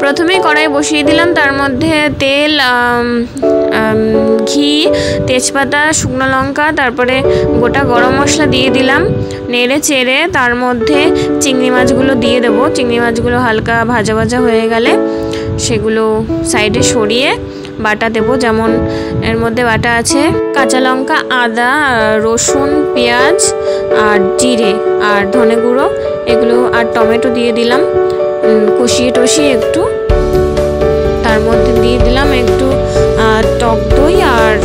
প্রথমেই কড়াই বসিয়ে দিলাম, তার মধ্যে তেল, ঘি, তেজপাতা, শুকনো লঙ্কা, তারপরে গোটা গরম মশলা দিয়ে দিলাম। নেড়ে চেড়ে তার মধ্যে চিংড়ি মাছগুলো দিয়ে দেবো। চিংড়ি মাছগুলো হালকা ভাজা ভাজা হয়ে গেলে সেগুলো সাইডে সরিয়ে বাটা দেবো। যেমন এর মধ্যে বাটা আছে কাঁচা লঙ্কা, আদা, রসুন, পেঁয়াজ আর জিরে আর ধনে গুঁড়ো, এগুলো আর টমেটো দিয়ে দিলাম। কষিয়ে টষিয়ে একটু তার মধ্যে দিয়ে দিলাম একটু টক দই আর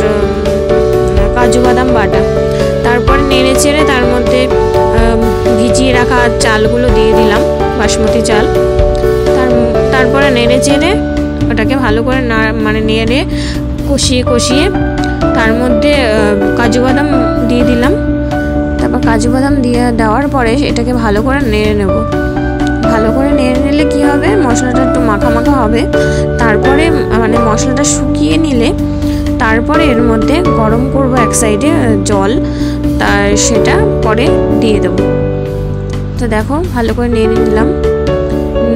কাজু বাদাম বাটা। তারপরে নেড়ে চেড়ে তার মধ্যে ভিজিয়ে রাখা চালগুলো দিয়ে দিলাম, বাসমতি চাল। তারপরে নেড়ে চেড়ে ওটাকে ভালো করে নেড়ে কষিয়ে কষিয়ে তার মধ্যে কাজু বাদাম দিয়ে দিলাম। তারপর কাজু বাদাম দেওয়ার পরে এটাকে ভালো করে নেড়ে নেব। ভালো করে নেড়ে নিলে কী হবে, মশলাটা একটু মাখা মাখা হবে। তারপরে মশলাটা শুকিয়ে নিলে তারপরে এর মধ্যে গরম করব এক সাইডে জল, সেটা পরে দিয়ে দেবো। তো দেখো ভালো করে নেড়ে নিলাম।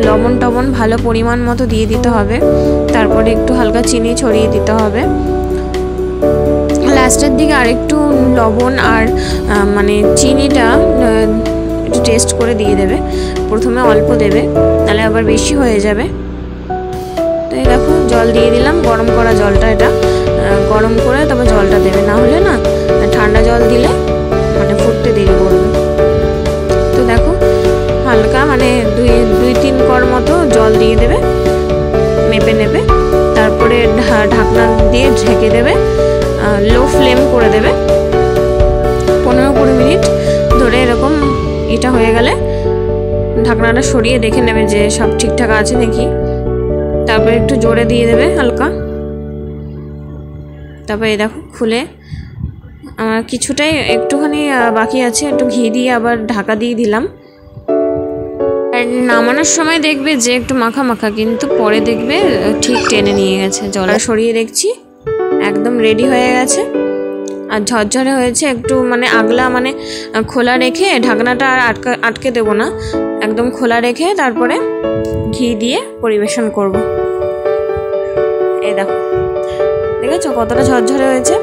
লবণ টবণ ভালো পরিমাণ মতো দিয়ে দিতে হবে। তারপরে একটু হালকা চিনি ছড়িয়ে দিতে হবে। লাস্টের দিকে আরেকটু লবণ আর চিনিটা একটু টেস্ট করে দিয়ে দেবে। প্রথমে অল্প দেবে, তাহলে আবার বেশি হয়ে যাবে। তো এই দেখো জল দিয়ে দিলাম, গরম করা জলটা, এটা গরম করে তবে জলটা দেবে, না হলে না ঠান্ডা জল দিলে ফুটতে দেরি করবে। তো দেখো হালকা দুই তিন কর মতো জল দিয়ে দেবে, মেপে নেবে। তারপরে ঢাকনা দিয়ে ঢেকে দেবে, লো ফ্লেম করে দেবে। 15-20 মিনিট ধরে এরকম এটা হয়ে গেলে ঢাকনাটা সরিয়ে দেখে নেবে যে সব ঠিকঠাক আছে নাকি। তারপরে একটু জোরে দিয়ে দেবে হালকা। তারপরে দেখো খুলে আমার কিছুটাই একটুখানি বাকি আছে, একটু ঘি দিয়ে আবার ঢাকা দিয়ে দিলাম। আর নামানোর সময় দেখবে যে একটু মাখা মাখা, কিন্তু পরে দেখবে ঠিক টেনে নিয়ে গেছে। জল সরিয়ে দেখছি একদম রেডি হয়ে গেছে আর ঝরঝরে হয়েছে। একটু আগলা খোলা রেখে ঢাকনাটা আর আটকে দেবো না, একদম খোলা রেখে তারপরে ঘি দিয়ে পরিবেশন করব। এই দেখো, দেখেছো কতটা ঝরঝরে হয়েছে।